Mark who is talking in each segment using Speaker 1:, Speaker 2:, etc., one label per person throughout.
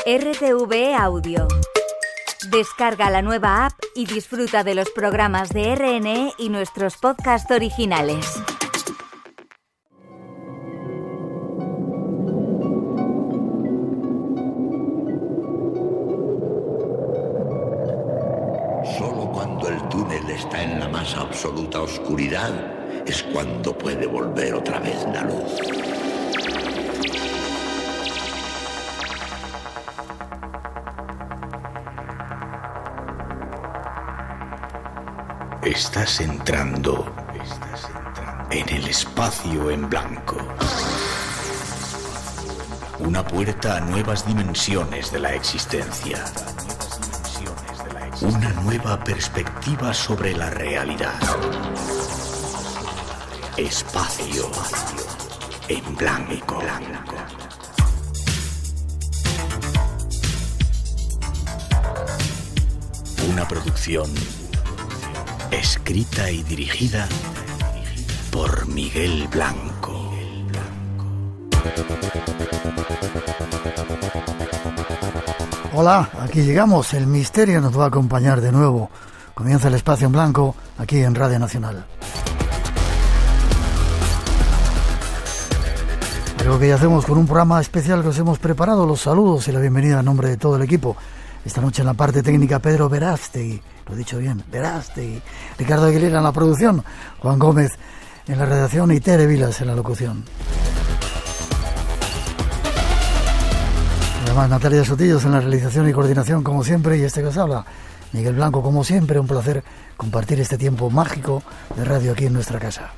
Speaker 1: RTV Audio. Descarga la nueva app y disfruta de los programas de RNE y nuestros podcasts originales.
Speaker 2: Solo cuando el túnel está en la más absoluta oscuridad es cuando puede volver otra vez la luz. Estás entrando en el espacio en blanco. Una puerta a nuevas dimensiones de la existencia. Una nueva perspectiva sobre la realidad. Espacio en blanco. Una producción escrita y dirigida por Miguel Blanco.
Speaker 3: Hola, aquí llegamos. El misterio nos va a acompañar de nuevo. Comienza el espacio en blanco aquí en Radio Nacional. Algo que ya hacemos con un programa especial que os hemos preparado. Los saludos y la bienvenida en nombre de todo el equipo. Esta noche en la parte técnica Pedro Verástegui, lo he dicho bien, Verástegui, Ricardo Aguilera en la producción, Juan Gómez en la redacción y Tere Vilas en la locución. Además Natalia Sotillos en la realización y coordinación como siempre, y este que os habla, Miguel Blanco, como siempre, un placer compartir este tiempo mágico de radio aquí en nuestra casa.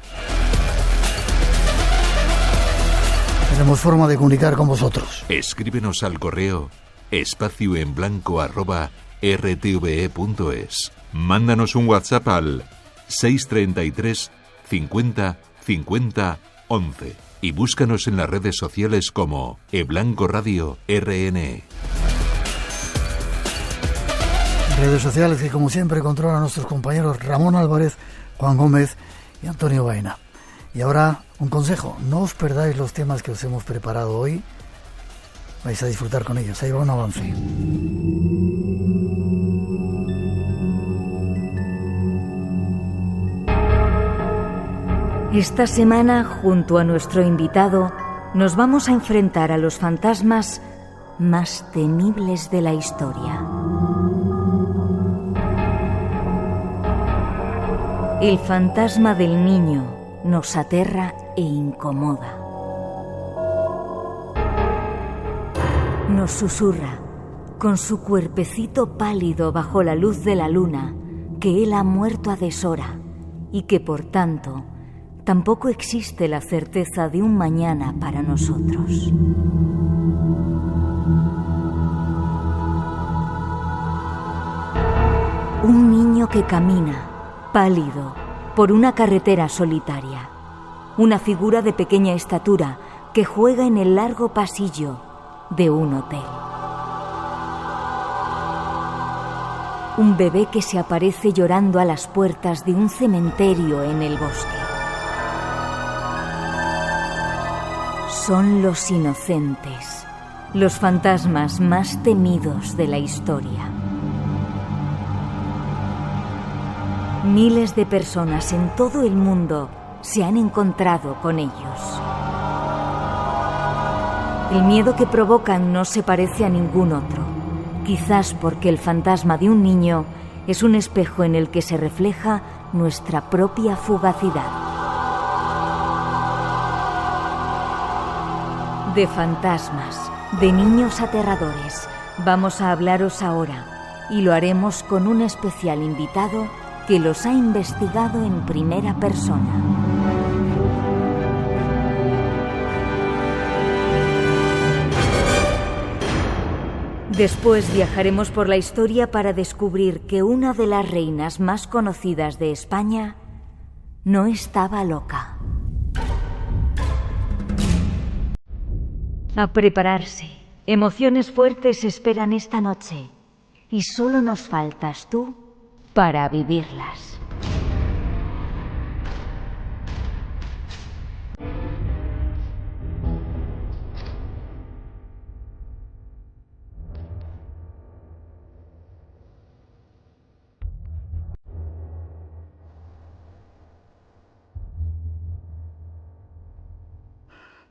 Speaker 3: Tenemos forma de comunicar con vosotros.
Speaker 4: Escríbenos al correo espacioenblanco@rtve.es. Mándanos un WhatsApp al 633 50 50 11 y búscanos en las redes sociales como eBlanco Radio RNE.
Speaker 3: Redes sociales que como siempre controlan nuestros compañeros Ramón Álvarez, Juan Gómez y Antonio Baena. Y ahora un consejo, no os perdáis los temas que os hemos preparado hoy. Vais a disfrutar con ellos. Ahí va un avance.
Speaker 1: Esta semana, junto a nuestro invitado, nos vamos a enfrentar a los fantasmas más temibles de la historia. El fantasma del niño nos aterra e incomoda. Nos susurra, con su cuerpecito pálido bajo la luz de la luna, que él ha muerto a deshora y que, por tanto, tampoco existe la certeza de un mañana para nosotros. Un niño que camina, pálido, por una carretera solitaria. Una figura de pequeña estatura que juega en el largo pasillo de un hotel. Un bebé que se aparece llorando a las puertas de un cementerio en el bosque. Son los inocentes, los fantasmas más temidos de la historia. Miles de personas en todo el mundo se han encontrado con ellos. El miedo que provocan no se parece a ningún otro, quizás porque el fantasma de un niño es un espejo en el que se refleja nuestra propia fugacidad. De fantasmas, de niños aterradores, vamos a hablaros ahora, y lo haremos con un especial invitado que los ha investigado en primera persona. Después viajaremos por la historia para descubrir que una de las reinas más conocidas de España no estaba loca. A prepararse. Emociones fuertes esperan esta noche y solo nos faltas tú para vivirlas.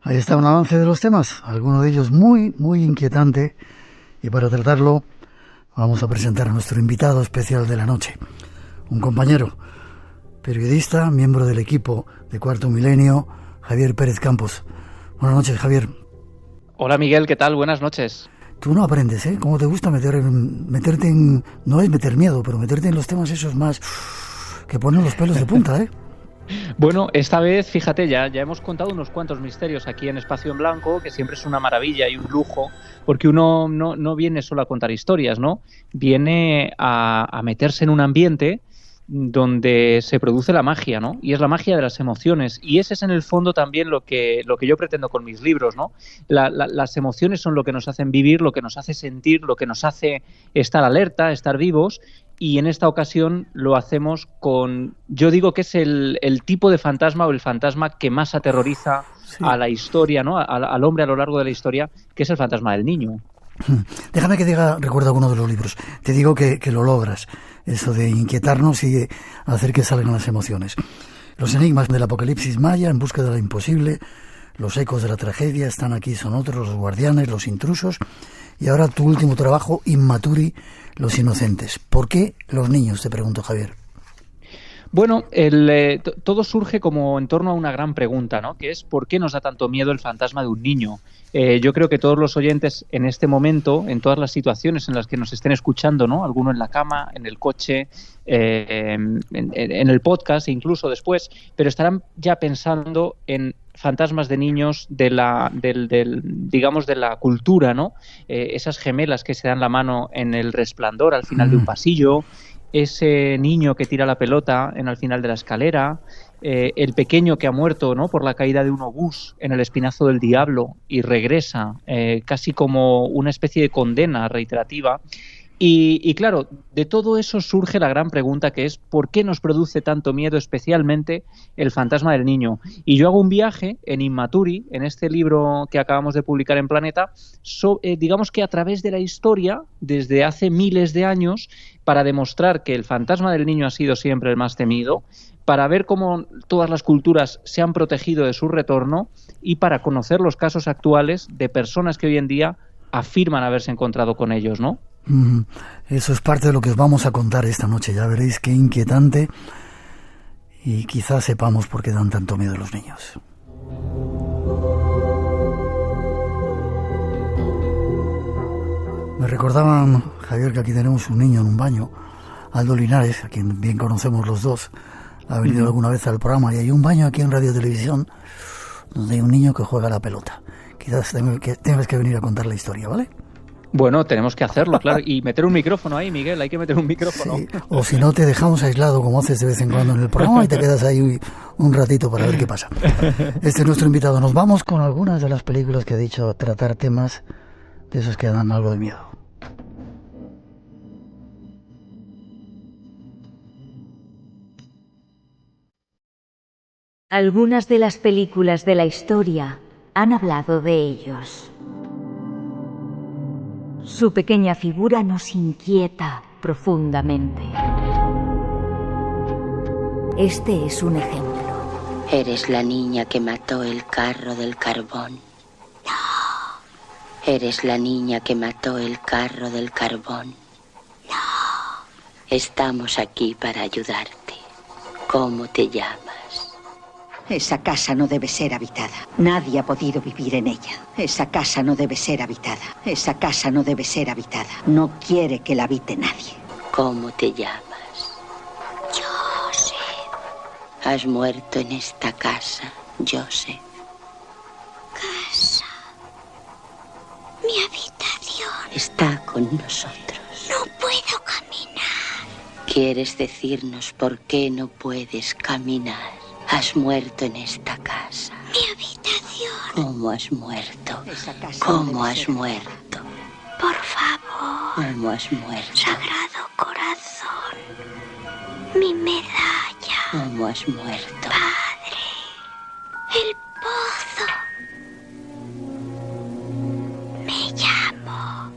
Speaker 3: Ahí está un avance de los temas, alguno de ellos muy, muy inquietante. Y para tratarlo vamos a presentar a nuestro invitado especial de la noche. Un compañero, periodista, miembro del equipo de Cuarto Milenio, Javier Pérez Campos. Buenas noches, Javier.
Speaker 5: Hola, Miguel, ¿qué tal? Buenas noches.
Speaker 3: Tú no aprendes, ¿eh? ¿Cómo te gusta meterte en... No es meter miedo, pero meterte en los temas esos más... que ponen los pelos de punta, ¿eh?
Speaker 5: Bueno, esta vez, fíjate, ya hemos contado unos cuantos misterios aquí en Espacio en Blanco, que siempre es una maravilla y un lujo, porque uno no viene solo a contar historias, ¿no? Viene a meterse en un ambiente donde se produce la magia, ¿no? Y es la magia de las emociones. Y ese es en el fondo también lo que yo pretendo con mis libros, ¿no? Las emociones son lo que nos hacen vivir, lo que nos hace sentir, lo que nos hace estar alerta, estar vivos. Y en esta ocasión lo hacemos con, yo digo que es el tipo de fantasma o el fantasma que más aterroriza a la historia, ¿no? Al hombre a lo largo de la historia, que es el fantasma del niño.
Speaker 3: Déjame que recuerda alguno de los libros. Te digo que lo logras, eso de inquietarnos y hacer que salgan las emociones. Los enigmas del apocalipsis maya, En busca de lo imposible, Los ecos de la tragedia, Están aquí, son otros, Los guardianes, Los intrusos, y ahora tu último trabajo, Inmaturi, Los inocentes. ¿Por qué los niños?, te pregunto, Javier.
Speaker 5: Bueno, todo surge como en torno a una gran pregunta, ¿no? Que es ¿por qué nos da tanto miedo el fantasma de un niño? Yo creo que todos los oyentes en este momento, en todas las situaciones en las que nos estén escuchando, ¿no? Alguno en la cama, en el coche, en el podcast, incluso después, pero estarán ya pensando en fantasmas de niños digamos de la cultura, ¿no? Esas gemelas que se dan la mano en El Resplandor al final de un pasillo, ese niño que tira la pelota al final de la escalera, el pequeño que ha muerto, ¿no?, por la caída de un obús en El Espinazo del Diablo y regresa, casi como una especie de condena reiterativa. Y claro, de todo eso surge la gran pregunta, que es ¿por qué nos produce tanto miedo especialmente el fantasma del niño? Y yo hago un viaje en Inmaturi, en este libro que acabamos de publicar en Planeta, digamos que a través de la historia, desde hace miles de años, para demostrar que el fantasma del niño ha sido siempre el más temido, para ver cómo todas las culturas se han protegido de su retorno y para conocer los casos actuales de personas que hoy en día afirman haberse encontrado con ellos, ¿no?
Speaker 3: Eso es parte de lo que os vamos a contar esta noche. Ya veréis qué inquietante, y quizás sepamos por qué dan tanto miedo a los niños. Me recordaban, Javier, que aquí tenemos un niño en un baño, Aldo Linares, a quien bien conocemos los dos. Ha venido alguna vez al programa, y hay un baño aquí en Radio Televisión donde hay un niño que juega a la pelota. Quizás tengas que venir a contar la historia, ¿vale?
Speaker 5: Bueno, tenemos que hacerlo, claro, y meter un micrófono ahí, Miguel, hay que meter un micrófono.
Speaker 3: Sí. O si no, te dejamos aislado, como haces de vez en cuando en el programa, y te quedas ahí un ratito para ver qué pasa. Este es nuestro invitado. Nos vamos con algunas de las películas que ha dicho tratar temas de esos que dan algo de miedo.
Speaker 1: Algunas de las películas de la historia han hablado de ellos. Su pequeña figura nos inquieta profundamente. Este es un ejemplo.
Speaker 6: Eres la niña que mató el carro del carbón. No. Eres la niña que mató el carro del carbón. No. Estamos aquí para ayudarte. ¿Cómo te llamas?
Speaker 7: Esa casa no debe ser habitada. Nadie ha podido vivir en ella. Esa casa no debe ser habitada. Esa casa no debe ser habitada. No quiere que la habite nadie.
Speaker 6: ¿Cómo te llamas?
Speaker 7: Joseph.
Speaker 6: Has muerto en esta casa, Joseph.
Speaker 7: Casa. Mi habitación.
Speaker 6: Está con nosotros.
Speaker 7: No puedo caminar.
Speaker 6: ¿Quieres decirnos por qué no puedes caminar? Has muerto en esta casa.
Speaker 7: Mi habitación.
Speaker 6: ¿Cómo has muerto?
Speaker 7: Esa casa
Speaker 6: ¿Cómo has muerto?
Speaker 7: Por favor.
Speaker 6: ¿Cómo has muerto?
Speaker 7: Sagrado Corazón. Mi medalla.
Speaker 6: ¿Cómo has muerto?
Speaker 7: Padre. El pozo. Me llamo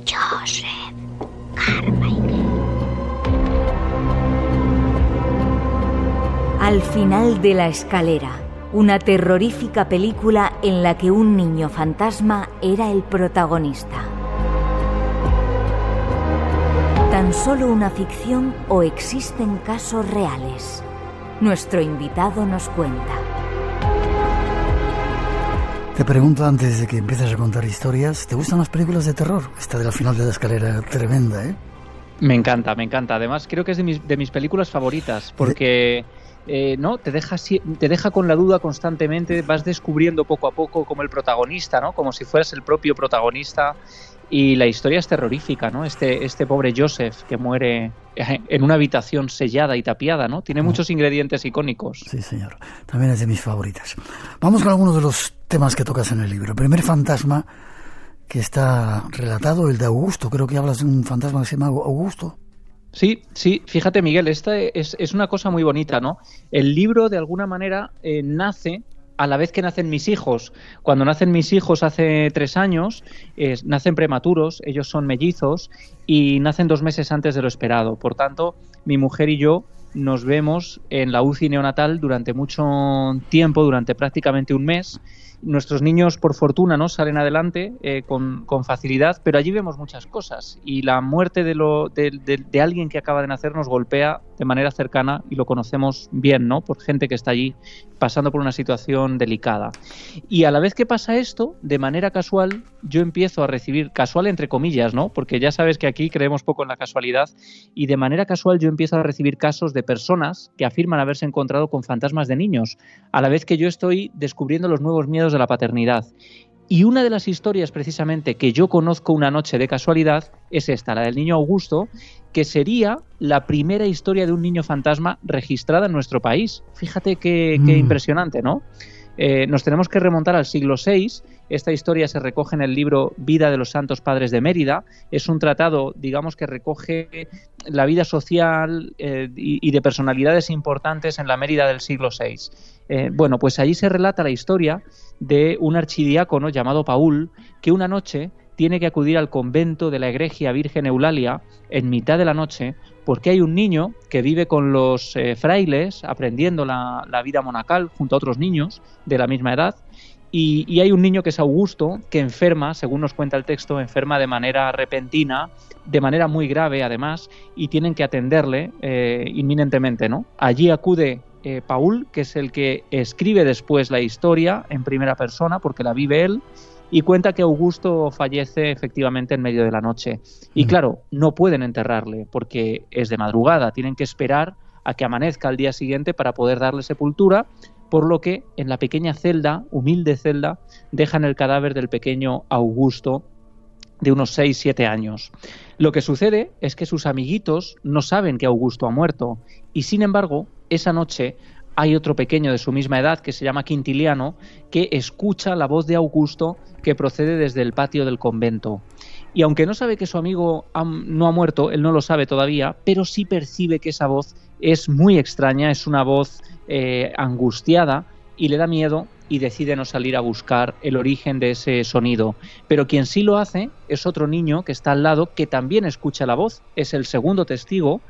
Speaker 7: Joseph Carmichael.
Speaker 1: Al final de la escalera, una terrorífica película en la que un niño fantasma era el protagonista. ¿Tan solo una ficción o existen casos reales? Nuestro invitado nos cuenta.
Speaker 3: Te pregunto antes de que empieces a contar historias, ¿te gustan las películas de terror? Esta de la final de la escalera, tremenda, ¿eh?
Speaker 5: Me encanta. Además, creo que es de mis películas favoritas, porque ¿no? Te deja con la duda constantemente, vas descubriendo poco a poco como el protagonista, ¿no? Como si fueras el propio protagonista, y la historia es terrorífica, ¿no? Este pobre Joseph que muere en una habitación sellada y tapiada, ¿no? Tiene muchos ingredientes icónicos.
Speaker 3: Sí, señor. También es de mis favoritas. Vamos con algunos de los temas que tocas en el libro. El primer fantasma que está relatado, el de Augusto. Creo que hablas de un fantasma que se llama Augusto.
Speaker 5: Sí, fíjate, Miguel, esta es una cosa muy bonita, ¿no? El libro, de alguna manera, nace a la vez que nacen mis hijos. Cuando nacen mis hijos hace 3 años, nacen prematuros, ellos son mellizos y nacen 2 meses antes de lo esperado. Por tanto, mi mujer y yo nos vemos en la UCI neonatal durante mucho tiempo, durante prácticamente un mes. Nuestros niños, por fortuna, ¿no?, salen adelante con facilidad, pero allí vemos muchas cosas, y la muerte de alguien que acaba de nacer nos golpea de manera cercana, y lo conocemos bien, ¿no?, por gente que está allí pasando por una situación delicada. Y a la vez que pasa esto, de manera casual, yo empiezo a recibir, casual entre comillas, ¿no?, porque ya sabes que aquí creemos poco en la casualidad, y de manera casual yo empiezo a recibir casos de personas que afirman haberse encontrado con fantasmas de niños, a la vez que yo estoy descubriendo los nuevos miedos de la paternidad. Y una de las historias precisamente que yo conozco una noche de casualidad es esta, la del niño Augusto, que sería la primera historia de un niño fantasma registrada en nuestro país. Fíjate qué impresionante, ¿no? Nos tenemos que remontar al siglo VI. Esta historia se recoge en el libro Vida de los Santos Padres de Mérida. Es un tratado, digamos, que recoge la vida social y de personalidades importantes en la Mérida del siglo VI. Bueno, pues allí se relata la historia de un archidiácono llamado Paul, que una noche tiene que acudir al convento de la Egregia Virgen Eulalia en mitad de la noche, porque hay un niño que vive con los frailes aprendiendo la vida monacal junto a otros niños de la misma edad, y hay un niño que es Augusto, que enferma, según nos cuenta el texto, enferma de manera repentina, de manera muy grave además, y tienen que atenderle inminentemente, ¿no? Allí acude Paul, que es el que escribe después la historia en primera persona, porque la vive él, y cuenta que Augusto fallece efectivamente en medio de la noche. Y claro, no pueden enterrarle porque es de madrugada, tienen que esperar a que amanezca al día siguiente para poder darle sepultura, por lo que en la pequeña celda, humilde celda, dejan el cadáver del pequeño Augusto de unos 6-7 años. Lo que sucede es que sus amiguitos no saben que Augusto ha muerto, y sin embargo, esa noche hay otro pequeño de su misma edad que se llama Quintiliano, que escucha la voz de Augusto que procede desde el patio del convento. Y aunque no sabe que su amigo no ha muerto, él no lo sabe todavía, pero sí percibe que esa voz es muy extraña, es una voz angustiada, y le da miedo y decide no salir a buscar el origen de ese sonido. Pero quien sí lo hace es otro niño que está al lado, que también escucha la voz, es el segundo testigo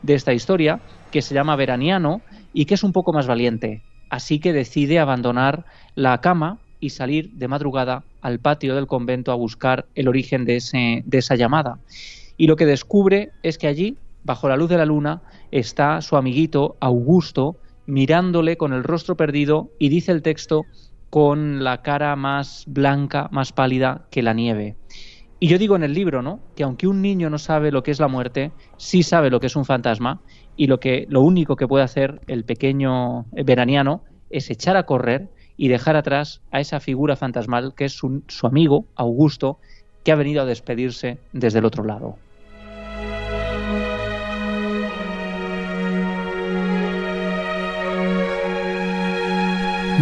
Speaker 5: de esta historia, que se llama Veraniano y que es un poco más valiente. Así que decide abandonar la cama y salir de madrugada al patio del convento a buscar el origen de esa llamada. Y lo que descubre es que allí, bajo la luz de la luna, está su amiguito Augusto mirándole con el rostro perdido, y dice el texto, con la cara más blanca, más pálida que la nieve. Y yo digo en el libro, ¿no?, que aunque un niño no sabe lo que es la muerte, sí sabe lo que es un fantasma, y lo único que puede hacer el pequeño Veraniano es echar a correr y dejar atrás a esa figura fantasmal que es su amigo Augusto, que ha venido a despedirse desde el otro lado.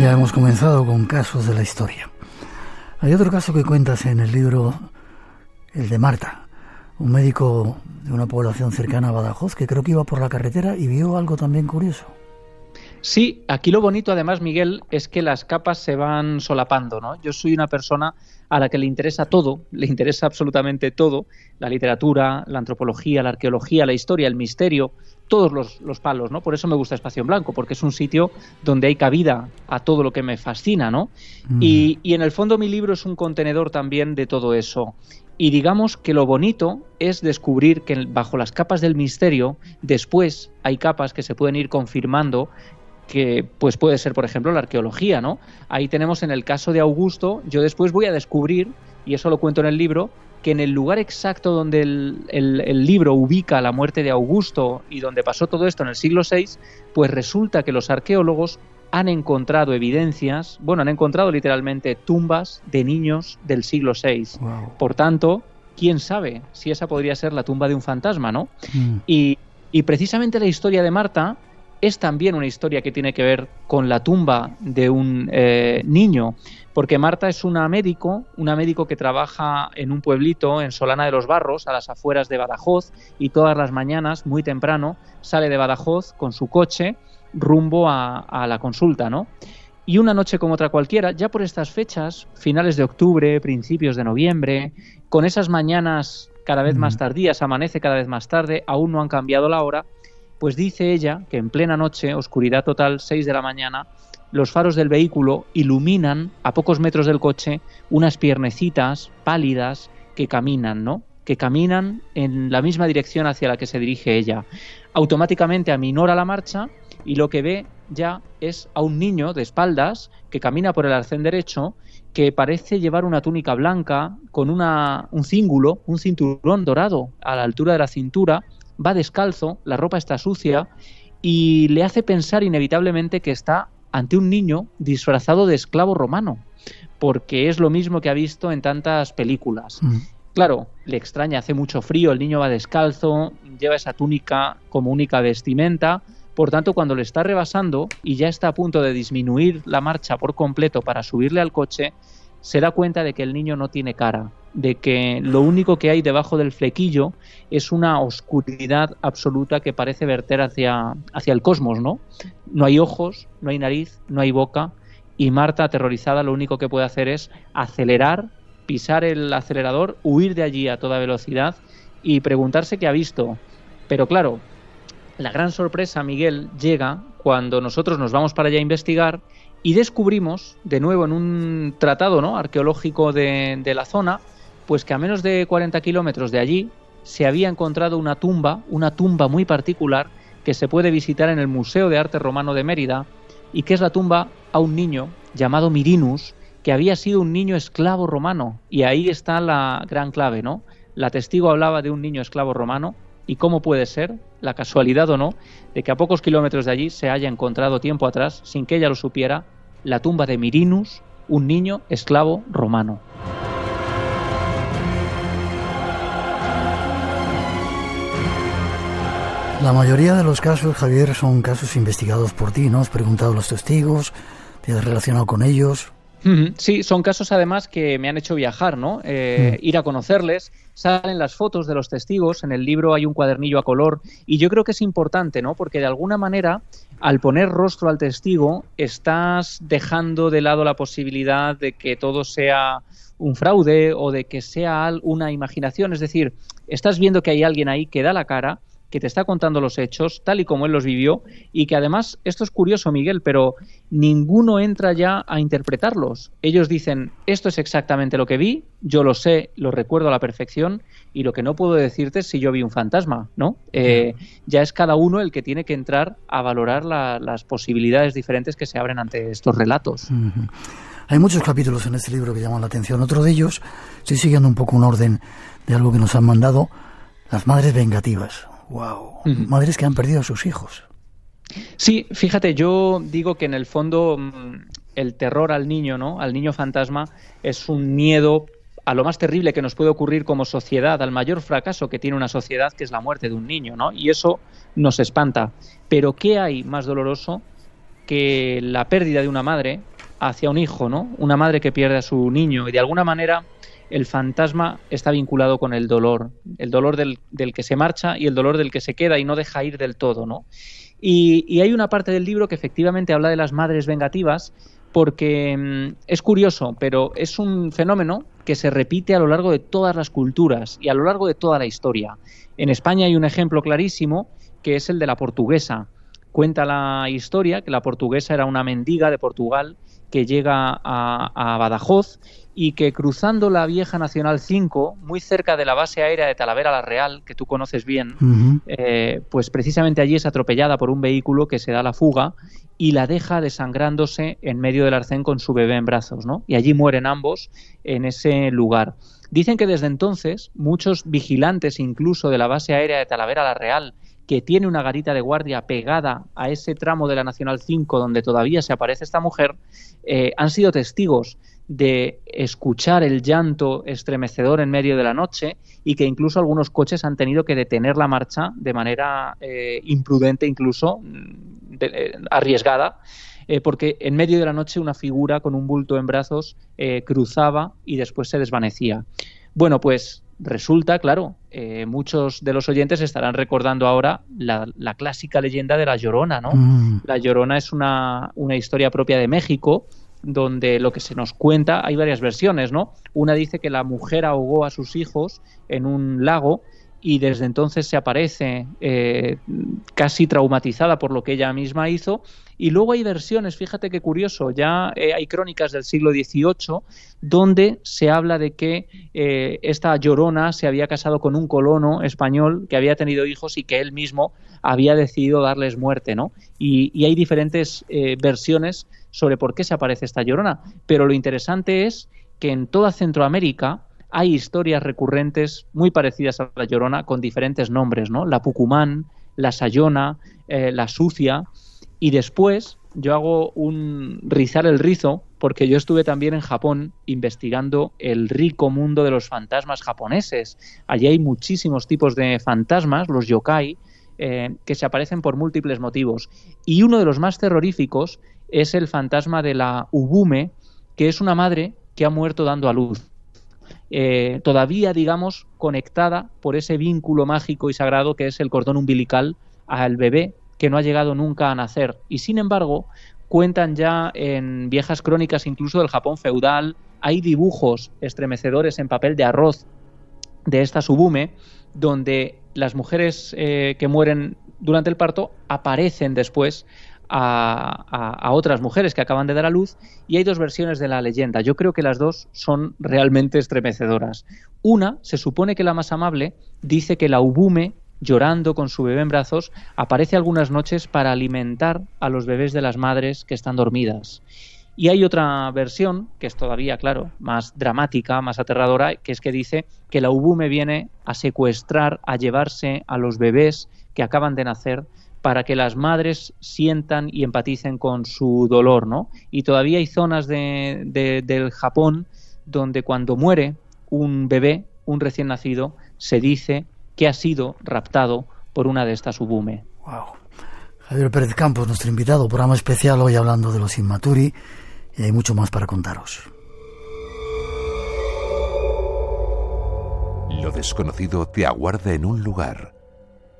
Speaker 3: Ya hemos comenzado con casos de la historia. Hay otro caso que cuentas en el libro, el de Marta, un médico de una población cercana a Badajoz, que creo que iba por la carretera y vio algo también curioso.
Speaker 5: Sí, aquí lo bonito además, Miguel, es que las capas se van solapando, ¿no? Yo soy una persona a la que le interesa todo, le interesa absolutamente todo, la literatura, la antropología, la arqueología, la historia, el misterio, todos los palos, ¿no? Por eso me gusta Espacio en Blanco, porque es un sitio donde hay cabida a todo lo que me fascina, ¿no? Y en el fondo mi libro es un contenedor también de todo eso. Y digamos que lo bonito es descubrir que bajo las capas del misterio, después hay capas que se pueden ir confirmando, que pues puede ser, por ejemplo, la arqueología, ¿no? Ahí tenemos en el caso de Augusto, yo después voy a descubrir, y eso lo cuento en el libro, que en el lugar exacto donde el libro ubica la muerte de Augusto y donde pasó todo esto en el siglo VI, pues resulta que los arqueólogos han encontrado evidencias, han encontrado literalmente tumbas de niños del siglo VI. Wow. Por tanto, quién sabe si esa podría ser la tumba de un fantasma, ¿no? Y precisamente la historia de Marta es también una historia que tiene que ver con la tumba de un niño, porque Marta es una médico que trabaja en un pueblito en Solana de los Barros, a las afueras de Badajoz, y todas las mañanas, muy temprano, sale de Badajoz con su coche rumbo a la consulta, ¿no? Y una noche como otra cualquiera, ya por estas fechas, finales de octubre, principios de noviembre, con esas mañanas cada vez más tardías, amanece cada vez más tarde, aún no han cambiado la hora, pues dice ella que en plena noche, oscuridad total, 6 de la mañana, los faros del vehículo iluminan a pocos metros del coche unas piernecitas pálidas que caminan, ¿no? Que caminan en la misma dirección hacia la que se dirige ella. Automáticamente aminora la marcha y lo que ve ya es a un niño de espaldas que camina por el arcén derecho, que parece llevar una túnica blanca con un cíngulo, un cinturón dorado a la altura de la cintura, va descalzo, la ropa está sucia y le hace pensar inevitablemente que está ante un niño disfrazado de esclavo romano, porque es lo mismo que ha visto en tantas películas. Claro, le extraña, hace mucho frío, el niño va descalzo, lleva esa túnica como única vestimenta, por tanto, cuando le está rebasando y ya está a punto de disminuir la marcha por completo para subirle al coche, se da cuenta de que el niño no tiene cara, de que lo único que hay debajo del flequillo es una oscuridad absoluta que parece verter hacia el cosmos, ¿no? No hay ojos, no hay nariz, no hay boca, y Marta, aterrorizada, lo único que puede hacer es acelerar, pisar el acelerador, huir de allí a toda velocidad y preguntarse qué ha visto. Pero claro, la gran sorpresa, Miguel, llega cuando nosotros nos vamos para allá a investigar y descubrimos, de nuevo en un tratado, ¿no?, arqueológico de la zona, pues que a menos de 40 kilómetros de allí se había encontrado una tumba muy particular que se puede visitar en el Museo de Arte Romano de Mérida, y que es la tumba a un niño llamado Mirinus, que había sido un niño esclavo romano. Y ahí está la gran clave, ¿no? La testigo hablaba de un niño esclavo romano, y cómo puede ser, la casualidad o no, de que a pocos kilómetros de allí se haya encontrado tiempo atrás, sin que ella lo supiera, la tumba de Mirinus, un niño esclavo romano.
Speaker 3: La mayoría de los casos, Javier, son casos investigados por ti, ¿no? Has preguntado a los testigos, te has relacionado con ellos.
Speaker 5: Sí, son casos además que me han hecho viajar, ¿no? Ir a conocerles, salen las fotos de los testigos, en el libro hay un cuadernillo a color y yo creo que es importante, ¿no? Porque de alguna manera, al poner rostro al testigo, estás dejando de lado la posibilidad de que todo sea un fraude o de que sea una imaginación, es decir, estás viendo que hay alguien ahí que da la cara, que te está contando los hechos tal y como él los vivió y que además, esto es curioso, Miguel, pero ninguno entra ya a interpretarlos. Ellos dicen, esto es exactamente lo que vi, yo lo sé, lo recuerdo a la perfección y lo que no puedo decirte es si yo vi un fantasma, ¿no? Ya es cada uno el que tiene que entrar a valorar las posibilidades diferentes que se abren ante estos relatos.
Speaker 3: Hay muchos capítulos en este libro que llaman la atención. Otro de ellos, estoy siguiendo un poco un orden de algo que nos han mandado, las madres vengativas. Wow, madres que han perdido a sus hijos.
Speaker 5: Sí, fíjate, yo digo que en el fondo el terror al niño, ¿no? Al niño fantasma es un miedo a lo más terrible que nos puede ocurrir como sociedad, al mayor fracaso que tiene una sociedad, que es la muerte de un niño, ¿no? Y eso nos espanta. Pero ¿qué hay más doloroso que la pérdida de una madre hacia un hijo, ¿no? Una madre que pierde a su niño y de alguna manera el fantasma está vinculado con el dolor del que se marcha y el dolor del que se queda y no deja ir del todo, ¿no? Y hay una parte del libro que efectivamente habla de las madres vengativas, porque es curioso, pero es un fenómeno que se repite a lo largo de todas las culturas y a lo largo de toda la historia. En España hay un ejemplo clarísimo, que es el de la portuguesa. Cuenta la historia que la portuguesa era una mendiga de Portugal que llega a Badajoz y que cruzando la vieja Nacional 5, muy cerca de la base aérea de Talavera la Real, que tú conoces bien, pues precisamente allí es atropellada por un vehículo que se da la fuga y la deja desangrándose en medio del arcén con su bebé en brazos, ¿no? Y allí mueren ambos en ese lugar. Dicen que desde entonces muchos vigilantes incluso de la base aérea de Talavera la Real, que tiene una garita de guardia pegada a ese tramo de la Nacional 5 donde todavía se aparece esta mujer, han sido testigos de escuchar el llanto estremecedor en medio de la noche y que incluso algunos coches han tenido que detener la marcha de manera imprudente, incluso arriesgada, porque en medio de la noche una figura con un bulto en brazos cruzaba y después se desvanecía. Bueno, pues resulta, claro, muchos de los oyentes estarán recordando ahora la clásica leyenda de La Llorona, ¿no? La Llorona es una historia propia de México, donde lo que se nos cuenta, hay varias versiones, ¿no? Una dice que la mujer ahogó a sus hijos en un lago y desde entonces se aparece casi traumatizada por lo que ella misma hizo. Y luego hay versiones, fíjate qué curioso, ya hay crónicas del siglo XVIII donde se habla de que esta Llorona se había casado con un colono español que había tenido hijos y que él mismo había decidido darles muerte, ¿no? Y hay diferentes versiones sobre por qué se aparece esta Llorona. Pero lo interesante es que en toda Centroamérica hay historias recurrentes muy parecidas a la Llorona con diferentes nombres, ¿no? La Pucumán, la Sayona, la Sucia. Y después yo hago un rizar el rizo porque yo estuve también en Japón investigando el rico mundo de los fantasmas japoneses. Allí hay muchísimos tipos de fantasmas, los yokai, que se aparecen por múltiples motivos. Y uno de los más terroríficos es el fantasma de la Ubume, que es una madre que ha muerto dando a luz. Todavía, digamos, conectada por ese vínculo mágico y sagrado que es el cordón umbilical al bebé que no ha llegado nunca a nacer. Y sin embargo, cuentan ya en viejas crónicas incluso del Japón feudal, hay dibujos estremecedores en papel de arroz de esta Ubume, donde las mujeres que mueren durante el parto aparecen después a otras mujeres que acaban de dar a luz, y hay dos versiones de la leyenda. Yo creo que las dos son realmente estremecedoras. Una, se supone que la más amable, dice que la Ubume, llorando con su bebé en brazos, aparece algunas noches para alimentar a los bebés de las madres que están dormidas. Y hay otra versión, que es todavía, claro, más dramática, más aterradora, que es que dice que la Ubume viene a secuestrar, a llevarse a los bebés que acaban de nacer para que las madres sientan y empaticen con su dolor, ¿no? Y todavía hay zonas del Japón donde cuando muere un bebé, un recién nacido, se dice que ha sido raptado por una de estas Ubume.
Speaker 3: Wow. Javier Pérez Campos, nuestro invitado, programa especial hoy hablando de los Inmaturi, y hay mucho más para contaros.
Speaker 4: Lo desconocido te aguarda en un lugar.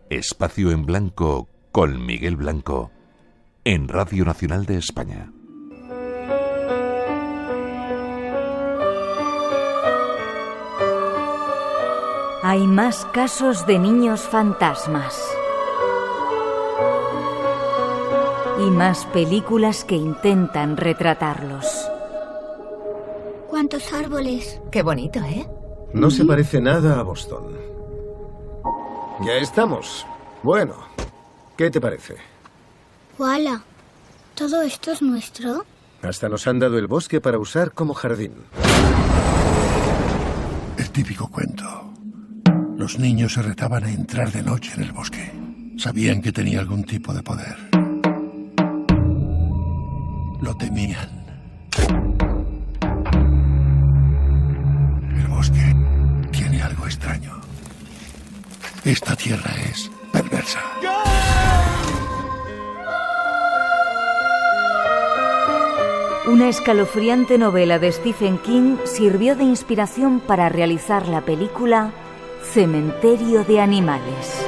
Speaker 4: Espacio en Blanco con Miguel Blanco en Radio Nacional de España.
Speaker 1: Hay más casos de niños fantasmas. Y más películas que intentan retratarlos.
Speaker 8: ¿Cuántos árboles?
Speaker 9: Qué bonito, ¿eh?
Speaker 10: No se parece nada a Boston. Ya estamos. Bueno, ¿qué te parece?
Speaker 8: ¡Wala! ¿Todo esto es nuestro?
Speaker 10: Hasta nos han dado el bosque para usar como jardín.
Speaker 11: El típico cuento. Los niños se retaban a entrar de noche en el bosque. Sabían que tenía algún tipo de poder. Lo temían. El bosque tiene algo extraño. Esta tierra es perversa.
Speaker 1: Una escalofriante novela de Stephen King sirvió de inspiración para realizar la película Cementerio de Animales.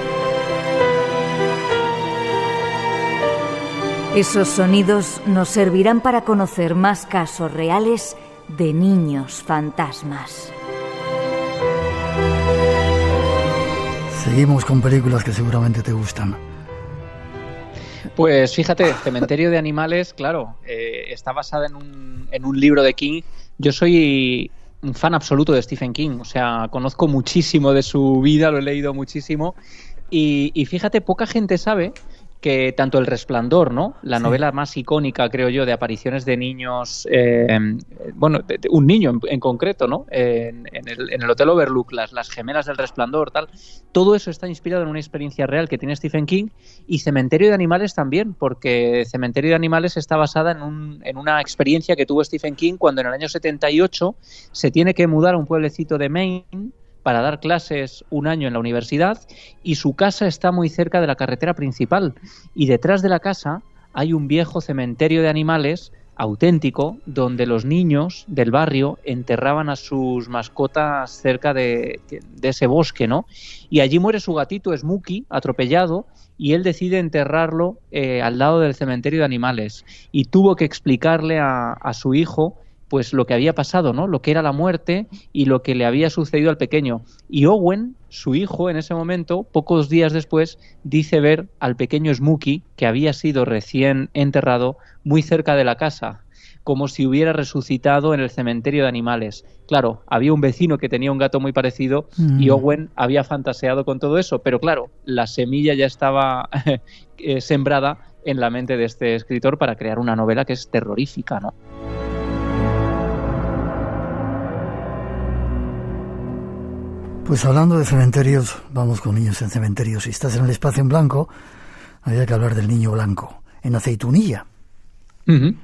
Speaker 1: Esos sonidos nos servirán para conocer más casos reales de niños fantasmas.
Speaker 3: Seguimos con películas que seguramente te gustan.
Speaker 5: Pues fíjate, Cementerio de Animales, claro, está basada en un libro de King. Yo soy un fan absoluto de Stephen King, o sea, conozco muchísimo de su vida, lo he leído muchísimo. Y fíjate, poca gente sabe que tanto El Resplandor, ¿no? La novela más icónica, creo yo, de apariciones de niños, un niño en concreto, ¿no? En el Hotel Overlook, las gemelas del Resplandor, tal. Todo eso está inspirado en una experiencia real que tiene Stephen King, y Cementerio de Animales también, porque Cementerio de Animales está basada en una experiencia que tuvo Stephen King cuando en el año 78 se tiene que mudar a un pueblecito de Maine para dar clases un año en la universidad, y su casa está muy cerca de la carretera principal, y detrás de la casa hay un viejo cementerio de animales auténtico donde los niños del barrio enterraban a sus mascotas cerca de ese bosque, ¿no? Y allí muere su gatito Smokey, atropellado, y él decide enterrarlo al lado del cementerio de animales, y tuvo que explicarle a su hijo pues lo que había pasado, ¿no? Lo que era la muerte y lo que le había sucedido al pequeño. Y Owen, su hijo, en ese momento, pocos días después, dice ver al pequeño Smokey, que había sido recién enterrado, muy cerca de la casa, como si hubiera resucitado en el cementerio de animales. Claro, había un vecino que tenía un gato muy parecido y Owen había fantaseado con todo eso, pero claro, la semilla ya estaba sembrada en la mente de este escritor para crear una novela que es terrorífica, ¿no?
Speaker 3: Pues hablando de cementerios, vamos con niños en cementerios. Si estás en el espacio en blanco, había que hablar del niño blanco, en Aceitunilla.
Speaker 5: Uh-huh.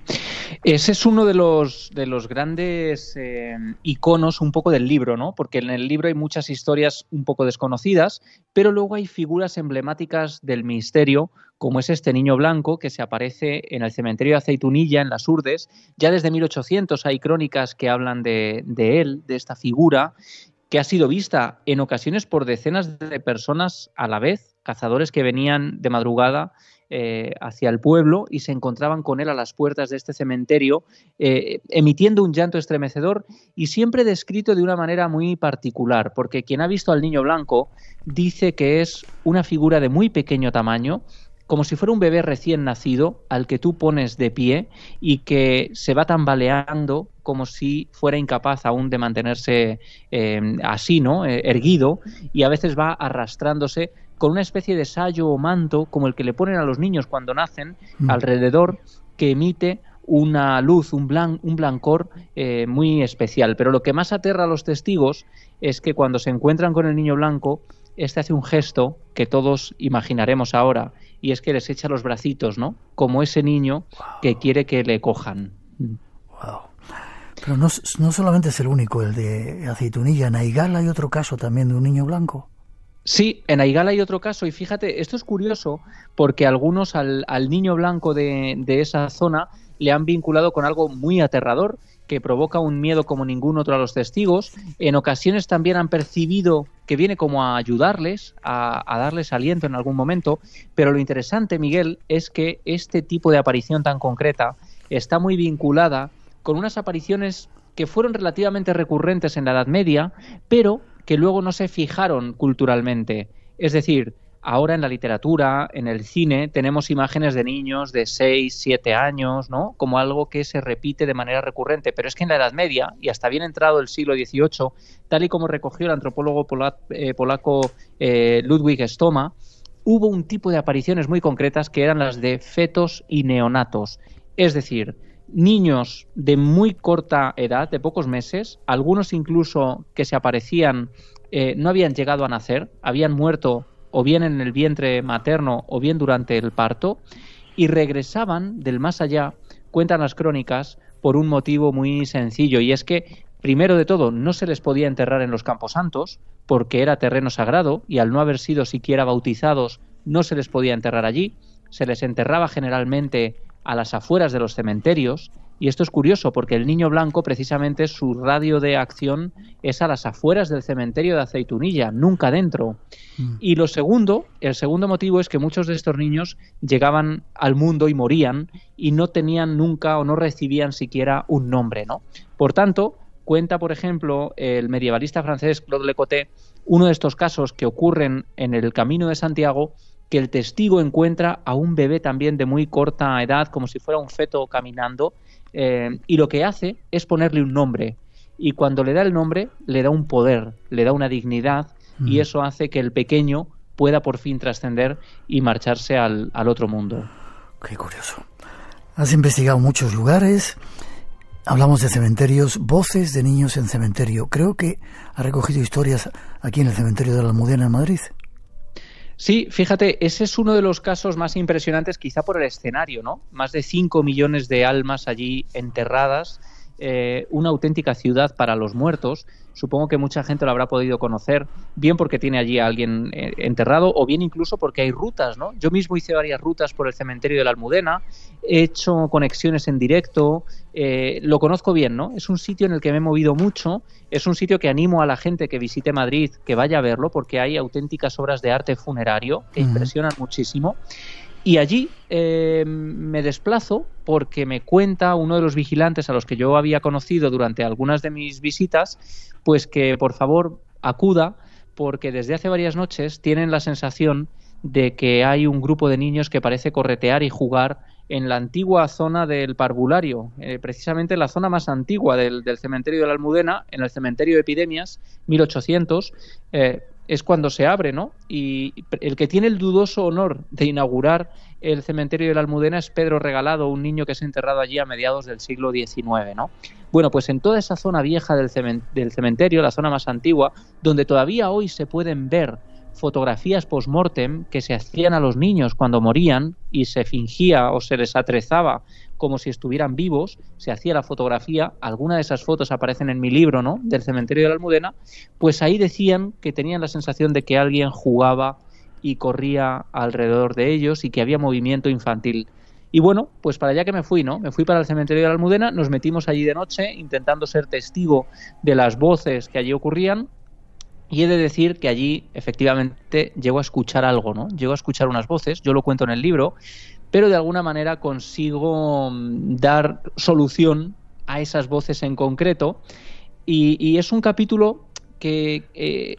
Speaker 5: Ese es uno de los grandes iconos un poco del libro, ¿no? Porque en el libro hay muchas historias un poco desconocidas, pero luego hay figuras emblemáticas del misterio, como es este niño blanco que se aparece en el cementerio de Aceitunilla, en las Urdes. Ya desde 1800 hay crónicas que hablan de él, de esta figura, que ha sido vista en ocasiones por decenas de personas a la vez, cazadores que venían de madrugada hacia el pueblo y se encontraban con él a las puertas de este cementerio, emitiendo un llanto estremecedor y siempre descrito de una manera muy particular, porque quien ha visto al niño blanco dice que es una figura de muy pequeño tamaño, como si fuera un bebé recién nacido al que tú pones de pie y que se va tambaleando como si fuera incapaz aún de mantenerse así, ¿no? Erguido, y a veces va arrastrándose con una especie de sayo o manto como el que le ponen a los niños cuando nacen alrededor, que emite una luz, un blancor muy especial. Pero lo que más aterra a los testigos es que cuando se encuentran con el niño blanco, este hace un gesto que todos imaginaremos ahora, y es que les echa los bracitos, ¿no? Como ese niño que quiere que le cojan.
Speaker 3: Wow. Pero no solamente es el único, el de Aceitunilla. En Aigala hay otro caso también de un niño blanco.
Speaker 5: Sí, en Aigala hay otro caso, y fíjate, esto es curioso porque algunos al niño blanco de esa zona le han vinculado con algo muy aterrador, que provoca un miedo como ningún otro a los testigos. En ocasiones también han percibido que viene como a ayudarles, a darles aliento en algún momento, pero lo interesante, Miguel, es que este tipo de aparición tan concreta está muy vinculada con unas apariciones que fueron relativamente recurrentes en la Edad Media, pero que luego no se fijaron culturalmente. Es decir, ahora en la literatura, en el cine, tenemos imágenes de niños de 6, 7 años, ¿no? Como algo que se repite de manera recurrente. Pero es que en la Edad Media, y hasta bien entrado el siglo XVIII, tal y como recogió el antropólogo polaco Ludwig Stoma, hubo un tipo de apariciones muy concretas que eran las de fetos y neonatos. Es decir, niños de muy corta edad, de pocos meses, algunos incluso que se aparecían no habían llegado a nacer, habían muerto o bien en el vientre materno o bien durante el parto, y regresaban del más allá, cuentan las crónicas, por un motivo muy sencillo, y es que, primero de todo, no se les podía enterrar en los camposantos, porque era terreno sagrado, y al no haber sido siquiera bautizados, no se les podía enterrar allí. Se les enterraba generalmente a las afueras de los cementerios, Y esto es curioso porque el niño blanco, precisamente, su radio de acción es a las afueras del cementerio de Aceitunilla, nunca dentro. Y el segundo motivo es que muchos de estos niños llegaban al mundo y morían y no tenían nunca o no recibían siquiera un nombre, ¿no? Por tanto, cuenta, por ejemplo, el medievalista francés Claude Lecoté, uno de estos casos que ocurren en el Camino de Santiago, que el testigo encuentra a un bebé también de muy corta edad, como si fuera un feto caminando, y lo que hace es ponerle un nombre. Y cuando le da el nombre, le da un poder, le da una dignidad, y eso hace que el pequeño pueda por fin trascender y marcharse al otro mundo.
Speaker 3: Qué curioso. Has investigado muchos lugares, hablamos de cementerios, voces de niños en cementerio. Creo que has recogido historias aquí en el cementerio de la Almudena en Madrid.
Speaker 5: Sí, fíjate, ese es uno de los casos más impresionantes, quizá por el escenario, ¿no? Más de 5 millones de almas allí enterradas, una auténtica ciudad para los muertos. Supongo que mucha gente lo habrá podido conocer, bien porque tiene allí a alguien enterrado, o bien incluso porque hay rutas, ¿no? Yo mismo hice varias rutas por el cementerio de la Almudena, he hecho conexiones en directo, lo conozco bien, ¿no? Es un sitio en el que me he movido mucho, es un sitio que animo a la gente que visite Madrid que vaya a verlo, porque hay auténticas obras de arte funerario que impresionan muchísimo. Y allí me desplazo porque me cuenta uno de los vigilantes a los que yo había conocido durante algunas de mis visitas, pues que por favor acuda, porque desde hace varias noches tienen la sensación de que hay un grupo de niños que parece corretear y jugar en la antigua zona del parvulario, precisamente la zona más antigua del cementerio de la Almudena, en el cementerio de Epidemias, 1800, es cuando se abre, ¿no? Y el que tiene el dudoso honor de inaugurar el cementerio de la Almudena es Pedro Regalado, un niño que es enterrado allí a mediados del siglo XIX, ¿no? Bueno, pues en toda esa zona vieja del cementerio, la zona más antigua, donde todavía hoy se pueden ver fotografías post-mortem que se hacían a los niños cuando morían y se fingía o se les atrezaba como si estuvieran vivos, se hacía la fotografía, alguna de esas fotos aparecen en mi libro, ¿no?, del cementerio de la Almudena, pues ahí decían que tenían la sensación de que alguien jugaba y corría alrededor de ellos y que había movimiento infantil. Y bueno, pues para allá que me fui, ¿no? Me fui para el cementerio de la Almudena, nos metimos allí de noche intentando ser testigo de las voces que allí ocurrían. Y he de decir que allí, efectivamente, llego a escuchar algo, ¿no? Llego a escuchar unas voces, yo lo cuento en el libro, pero de alguna manera consigo dar solución a esas voces en concreto. Y es un capítulo que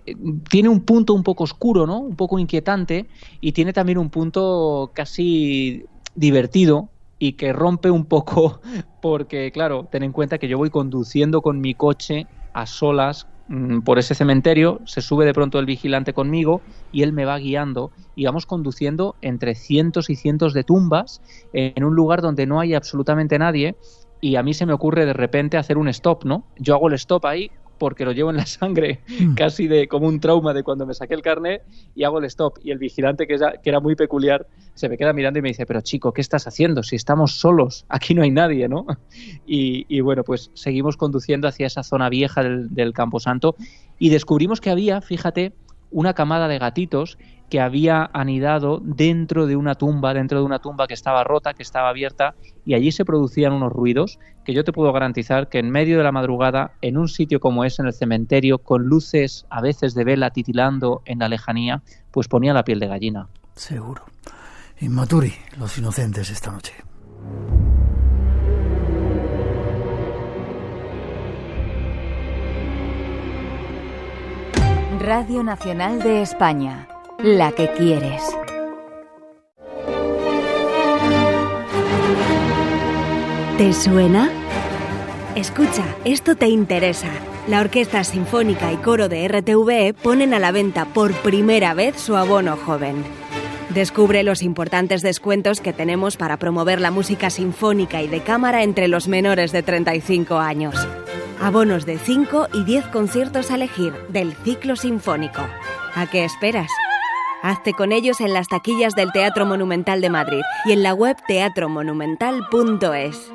Speaker 5: tiene un punto un poco oscuro, ¿no? Un poco inquietante, y tiene también un punto casi divertido y que rompe un poco porque, claro, ten en cuenta que yo voy conduciendo con mi coche a solas por ese cementerio, se sube de pronto el vigilante conmigo y él me va guiando y vamos conduciendo entre cientos y cientos de tumbas en un lugar donde no hay absolutamente nadie, y a mí se me ocurre de repente hacer un stop, ¿no? Yo hago el stop ahí porque lo llevo en la sangre, casi de como un trauma de cuando me saqué el carnet, y hago el stop. Y el vigilante, que era muy peculiar, se me queda mirando y me dice: pero chico, ¿qué estás haciendo? Si estamos solos, aquí no hay nadie, ¿no? Y bueno, pues seguimos conduciendo hacia esa zona vieja del Camposanto y descubrimos que había, fíjate, una camada de gatitos que había anidado dentro de una tumba que estaba rota, que estaba abierta, y allí se producían unos ruidos que yo te puedo garantizar que en medio de la madrugada, en un sitio como es, en el cementerio, con luces a veces de vela titilando en la lejanía, pues ponía la piel de gallina.
Speaker 3: Seguro. Inmaturi, Los Inocentes, esta noche.
Speaker 1: Radio Nacional de España, la que quieres.
Speaker 9: ¿Te suena? Escucha, esto te interesa. La Orquesta Sinfónica y Coro de RTVE ponen a la venta por primera vez su abono joven. Descubre los importantes descuentos que tenemos para promover la música sinfónica y de cámara entre los menores de 35 años. Abonos de 5 y 10 conciertos a elegir del ciclo sinfónico. ¿A qué esperas? Hazte con ellos en las taquillas del Teatro Monumental de Madrid y en la web teatromonumental.es.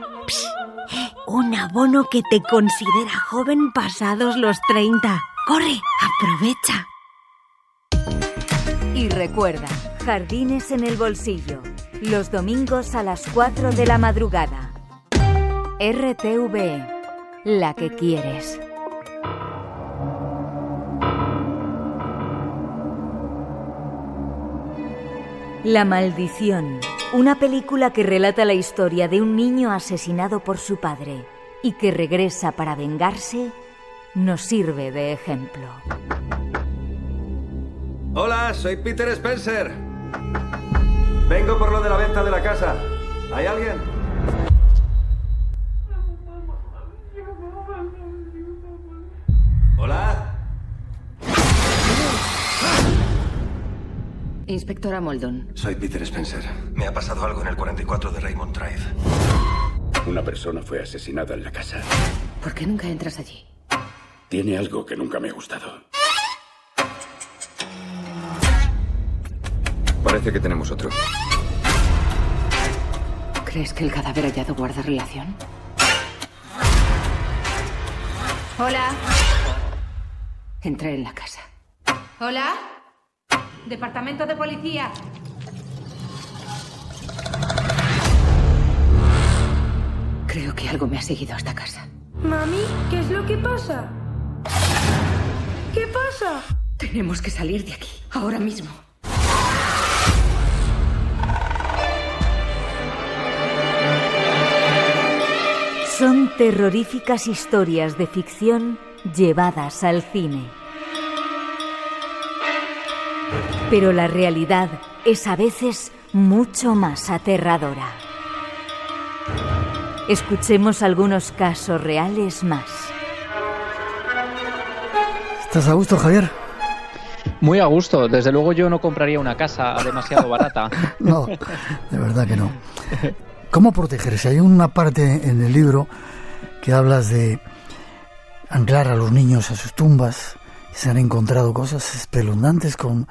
Speaker 9: Un abono que te considera joven pasados los 30. ¡Corre! ¡Aprovecha!
Speaker 1: Y recuerda, Jardines en el bolsillo, los domingos a las 4 de la madrugada. RTV, la que quieres. La maldición, una película que relata la historia de un niño asesinado por su padre y que regresa para vengarse, nos sirve de ejemplo.
Speaker 10: Hola, soy Peter Spencer. Vengo por lo de la venta de la casa. ¿Hay alguien? ¿Hola?
Speaker 12: Inspectora Moldon.
Speaker 10: Soy Peter Spencer. Me ha pasado algo en el 44 de Raymond Drive.
Speaker 13: Una persona fue asesinada en la casa.
Speaker 12: ¿Por qué nunca entras allí?
Speaker 13: Tiene algo que nunca me ha gustado.
Speaker 10: Parece que tenemos otro.
Speaker 12: ¿Crees que el cadáver hallado guarda relación? Hola. Entré en la casa.
Speaker 14: Hola. Departamento de Policía.
Speaker 12: Creo que algo me ha seguido hasta casa.
Speaker 14: Mami, ¿qué es lo que pasa? ¿Qué pasa?
Speaker 12: Tenemos que salir de aquí, ahora mismo.
Speaker 1: Son terroríficas historias de ficción llevadas al cine. Pero la realidad es a veces mucho más aterradora. Escuchemos algunos casos reales más.
Speaker 3: ¿Estás a gusto, Javier?
Speaker 5: Muy a gusto. Desde luego yo no compraría una casa demasiado barata.
Speaker 3: No, de verdad que no. ¿Cómo protegerse? Hay una parte en el libro que hablas de anclar a los niños a sus tumbas. Se han encontrado cosas espeluznantes con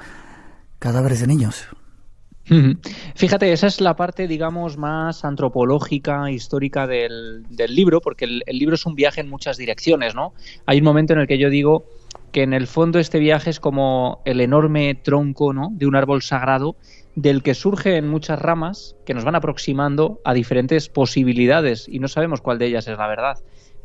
Speaker 3: cadáveres de niños.
Speaker 5: Fíjate, esa es la parte, digamos, más antropológica, histórica del libro, porque el libro es un viaje en muchas direcciones, ¿no? Hay un momento en el que yo digo que en el fondo este viaje es como el enorme tronco, ¿no?, de un árbol sagrado del que surgen muchas ramas que nos van aproximando a diferentes posibilidades y no sabemos cuál de ellas es la verdad.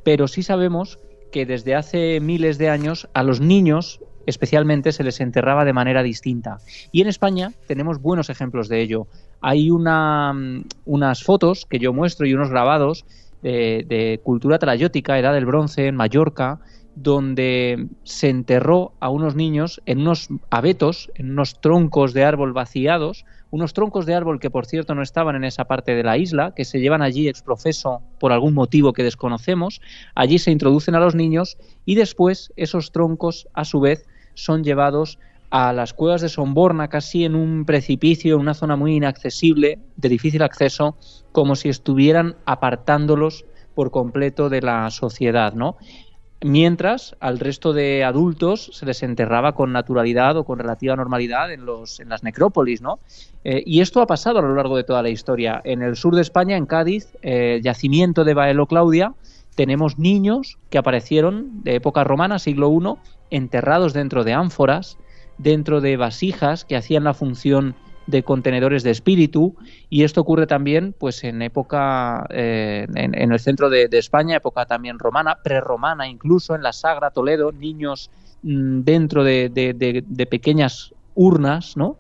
Speaker 5: Pero sí sabemos que desde hace miles de años a los niños especialmente se les enterraba de manera distinta. Y en España tenemos buenos ejemplos de ello. Hay unas fotos que yo muestro y unos grabados de cultura talayótica, Edad del Bronce, en Mallorca, donde se enterró a unos niños en unos abetos, en unos troncos de árbol vaciados, unos troncos de árbol que, por cierto, no estaban en esa parte de la isla, que se llevan allí ex professo por algún motivo que desconocemos. Allí se introducen a los niños y después esos troncos, a su vez, son llevados a las cuevas de Somborna, casi en un precipicio, en una zona muy inaccesible, de difícil acceso, como si estuvieran apartándolos por completo de la sociedad, ¿no? Mientras al resto de adultos se les enterraba con naturalidad o con relativa normalidad en las necrópolis, ¿no? Y esto ha pasado a lo largo de toda la historia. En el sur de España, en Cádiz, yacimiento de Baelo Claudia, tenemos niños que aparecieron de época romana, siglo I, enterrados dentro de ánforas, dentro de vasijas que hacían la función de contenedores de espíritu, y esto ocurre también pues en época en el centro de España, época también romana, prerromana incluso, en la Sagra, Toledo, niños dentro de pequeñas urnas, ¿no?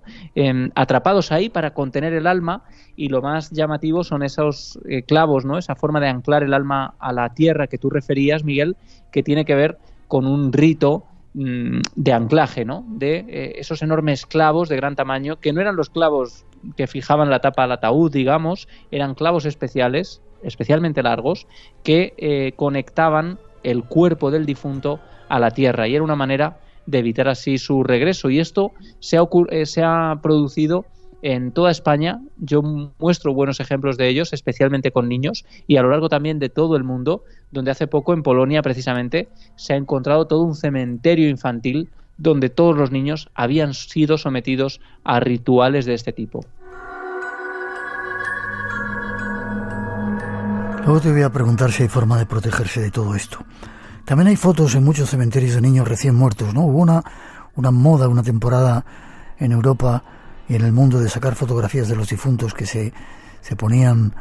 Speaker 5: Atrapados ahí para contener el alma, y lo más llamativo son esos clavos, ¿no? Esa forma de anclar el alma a la tierra que tú referías, Miguel, que tiene que ver con un rito de anclaje, ¿no? De esos enormes clavos de gran tamaño, que no eran los clavos que fijaban la tapa al ataúd, digamos, eran clavos especiales, especialmente largos, que conectaban el cuerpo del difunto a la tierra, y era una manera de evitar así su regreso. Y esto se ha producido en toda España. Yo muestro buenos ejemplos de ellos, especialmente con niños, y a lo largo también de todo el mundo, donde hace poco en Polonia precisamente se ha encontrado todo un cementerio infantil donde todos los niños habían sido sometidos a rituales de este tipo.
Speaker 3: Luego te voy a preguntar si hay forma de protegerse de todo esto. También hay fotos en muchos cementerios de niños recién muertos, ¿no? Hubo una moda, una temporada en Europa y en el mundo de sacar fotografías de los difuntos que se ponían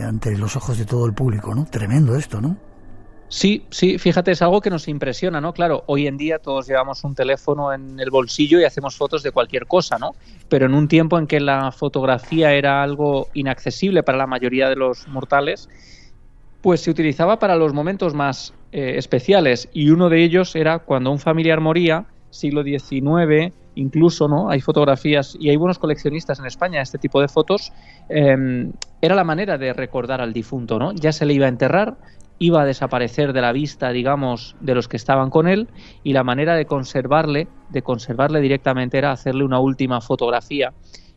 Speaker 3: ante los ojos de todo el público, ¿no? Tremendo esto, ¿no?
Speaker 5: Sí, fíjate, es algo que nos impresiona, ¿no? Claro, hoy en día todos llevamos un teléfono en el bolsillo y hacemos fotos de cualquier cosa, ¿no? Pero en un tiempo en que la fotografía era algo inaccesible para la mayoría de los mortales, pues se utilizaba para los momentos más especiales, y uno de ellos era cuando un familiar moría, siglo XIX, incluso, ¿no? Hay fotografías y hay buenos coleccionistas en España de este tipo de fotos. Era la manera de recordar al difunto, ¿no? Ya se le iba a enterrar, iba a desaparecer de la vista, digamos, de los que estaban con él, y la manera de conservarle directamente era hacerle una última fotografía.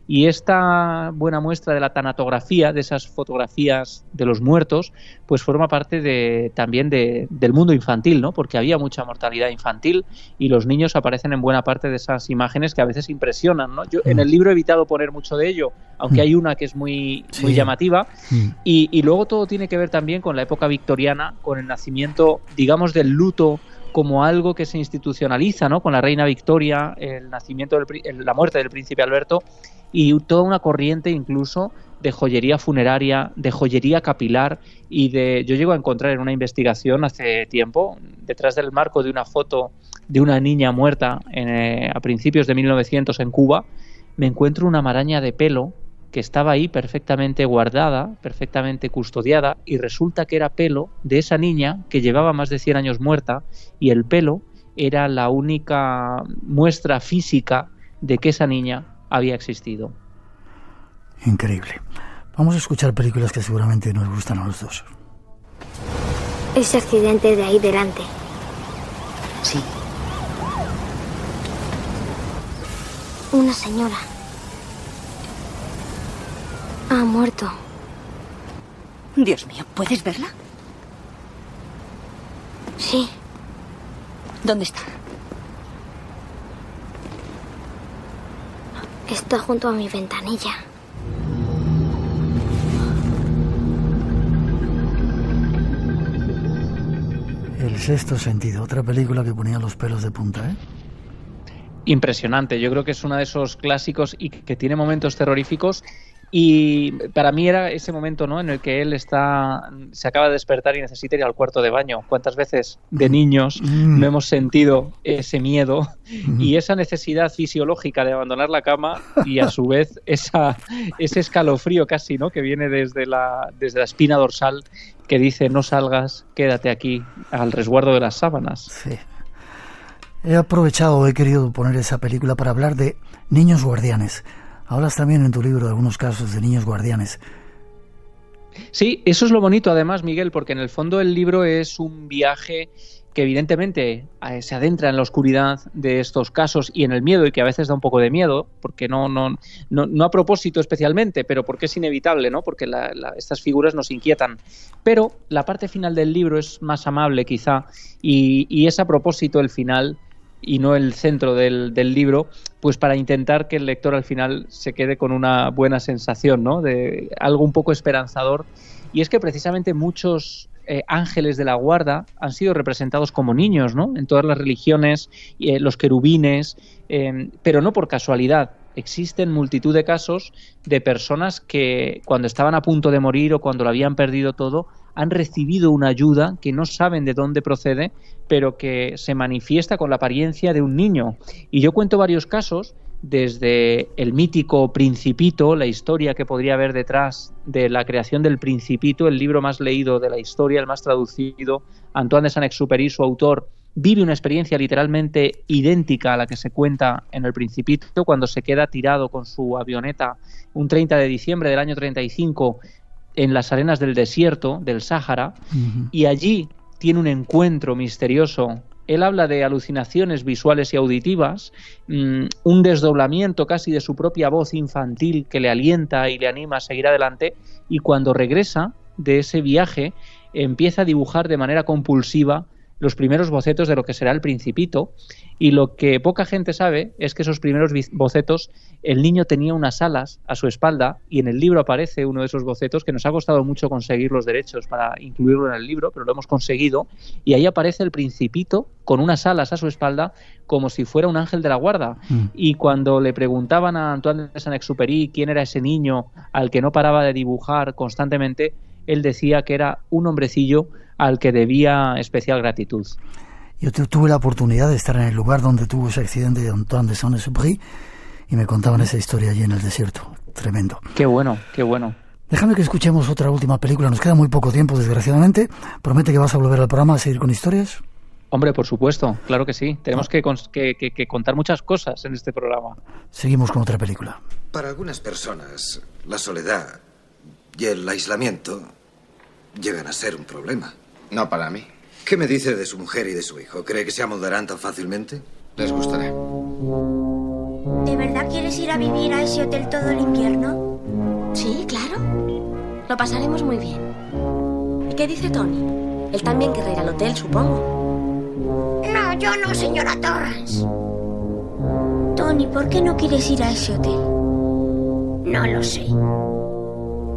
Speaker 5: Y esta buena muestra de la tanatografía, de esas fotografías de los muertos, pues forma parte también del mundo infantil, ¿no? Porque había mucha mortalidad infantil y los niños aparecen en buena parte de esas imágenes que a veces impresionan, ¿no? Yo en el libro he evitado poner mucho de ello, aunque hay una que es muy llamativa. Y luego todo tiene que ver también con la época victoriana, con el nacimiento, digamos, del luto como algo que se institucionaliza, ¿no? Con la reina Victoria, el nacimiento la muerte del príncipe Alberto, y toda una corriente incluso de joyería funeraria, de joyería capilar, yo llego a encontrar en una investigación hace tiempo, detrás del marco de una foto de una niña muerta a principios de 1900 en Cuba, me encuentro una maraña de pelo que estaba ahí perfectamente guardada, perfectamente custodiada, y resulta que era pelo de esa niña que llevaba más de 100 años muerta, y el pelo era la única muestra física de que esa niña había existido.
Speaker 3: Increíble. Vamos a escuchar películas que seguramente nos gustan a los dos.
Speaker 8: Ese accidente de ahí delante.
Speaker 12: Sí.
Speaker 8: Una señora ha muerto.
Speaker 12: Dios mío, ¿puedes verla?
Speaker 8: Sí.
Speaker 12: ¿Dónde está?
Speaker 8: Está junto a mi ventanilla.
Speaker 3: El sexto sentido, otra película que ponía los pelos de punta, ¿eh?
Speaker 5: Impresionante, yo creo que es uno de esos clásicos y que tiene momentos terroríficos, y para mí era ese momento, ¿no?, en el que él se acaba de despertar y necesita ir al cuarto de baño. ¿Cuántas veces de niños no hemos sentido ese miedo y esa necesidad fisiológica de abandonar la cama, y a su vez ese escalofrío casi, ¿no?, que viene desde la espina dorsal, que dice: no salgas, quédate aquí al resguardo de las sábanas?
Speaker 3: Sí. He querido poner esa película para hablar de niños guardianes. Hablas también en tu libro de algunos casos de niños guardianes.
Speaker 5: Sí, eso es lo bonito además, Miguel, porque en el fondo el libro es un viaje que evidentemente se adentra en la oscuridad de estos casos y en el miedo, y que a veces da un poco de miedo, porque no a propósito especialmente, pero porque es inevitable, ¿no? Porque estas figuras nos inquietan. Pero la parte final del libro es más amable quizá, y es a propósito el final y no el centro del libro, pues para intentar que el lector al final se quede con una buena sensación, ¿no?, de algo un poco esperanzador. Y es que precisamente muchos ángeles de la guarda han sido representados como niños, ¿no?, en todas las religiones, los querubines, pero no por casualidad. Existen multitud de casos de personas que cuando estaban a punto de morir o cuando lo habían perdido todo, han recibido una ayuda que no saben de dónde procede, pero que se manifiesta con la apariencia de un niño. Y yo cuento varios casos, desde el mítico Principito, la historia que podría haber detrás de la creación del Principito, el libro más leído de la historia, el más traducido. Antoine de Saint-Exupéry, su autor, vive una experiencia literalmente idéntica a la que se cuenta en el Principito, cuando se queda tirado con su avioneta un 30 de diciembre del año 35 en las arenas del desierto del Sáhara, y allí tiene un encuentro misterioso. Él habla de alucinaciones visuales y auditivas, un desdoblamiento casi de su propia voz infantil que le alienta y le anima a seguir adelante, y cuando regresa de ese viaje empieza a dibujar de manera compulsiva los primeros bocetos de lo que será El Principito, y lo que poca gente sabe es que esos primeros bocetos, el niño tenía unas alas a su espalda, y en el libro aparece uno de esos bocetos, que nos ha costado mucho conseguir los derechos para incluirlo en el libro, pero lo hemos conseguido, y ahí aparece el Principito con unas alas a su espalda como si fuera un ángel de la guarda. Y cuando le preguntaban a Antoine de Saint-Exupéry quién era ese niño al que no paraba de dibujar constantemente, él decía que era un hombrecillo al que debía especial gratitud.
Speaker 3: Yo tuve la oportunidad de estar en el lugar donde tuvo ese accidente de Antoine de Saint-Exupéry y me contaban esa historia allí en el desierto. Tremendo.
Speaker 5: Qué bueno, qué bueno.
Speaker 3: Déjame que escuchemos otra última película. Nos queda muy poco tiempo, desgraciadamente. ¿Promete que vas a volver al programa a seguir con historias?
Speaker 5: Hombre, por supuesto, claro que sí. Tenemos que contar muchas cosas en este programa.
Speaker 3: Seguimos con otra película.
Speaker 15: Para algunas personas, la soledad y el aislamiento llegan a ser un problema.
Speaker 16: No para mí.
Speaker 15: ¿Qué me dice de su mujer y de su hijo? ¿Cree que se amoldarán tan fácilmente?
Speaker 16: Les gustará.
Speaker 14: ¿De verdad quieres ir a vivir a ese hotel todo el invierno?
Speaker 17: Sí, claro. Lo pasaremos muy bien. ¿Y qué dice Tony? Él también querrá ir al hotel, supongo.
Speaker 14: No, yo no, señora Torrance. Tony, ¿por qué no quieres ir a ese hotel? No lo sé.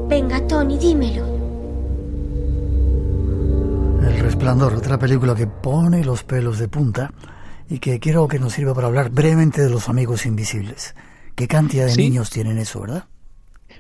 Speaker 14: Venga, Tony, dímelo.
Speaker 3: El Resplandor, otra película que pone los pelos de punta y que quiero que nos sirva para hablar brevemente de los amigos invisibles. ¿Qué cantidad de niños tienen eso, verdad?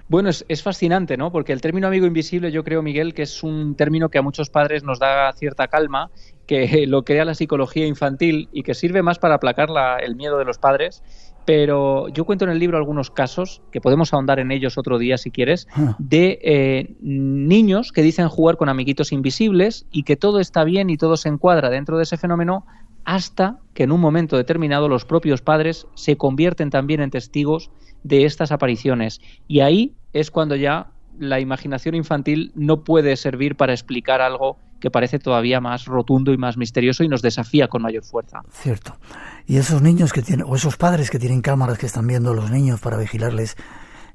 Speaker 5: Bueno, es fascinante, ¿no? Porque el término amigo invisible, yo creo, Miguel, que es un término que a muchos padres nos da cierta calma, que lo crea la psicología infantil y que sirve más para aplacar el miedo de los padres. Pero yo cuento en el libro algunos casos, que podemos ahondar en ellos otro día si quieres, de niños que dicen jugar con amiguitos invisibles y que todo está bien y todo se encuadra dentro de ese fenómeno, hasta que en un momento determinado los propios padres se convierten también en testigos de estas apariciones. Y ahí es cuando ya la imaginación infantil no puede servir para explicar algo que parece todavía más rotundo y más misterioso y nos desafía con mayor fuerza.
Speaker 3: Cierto. Y esos niños que tienen, o esos padres que tienen cámaras que están viendo a los niños para vigilarles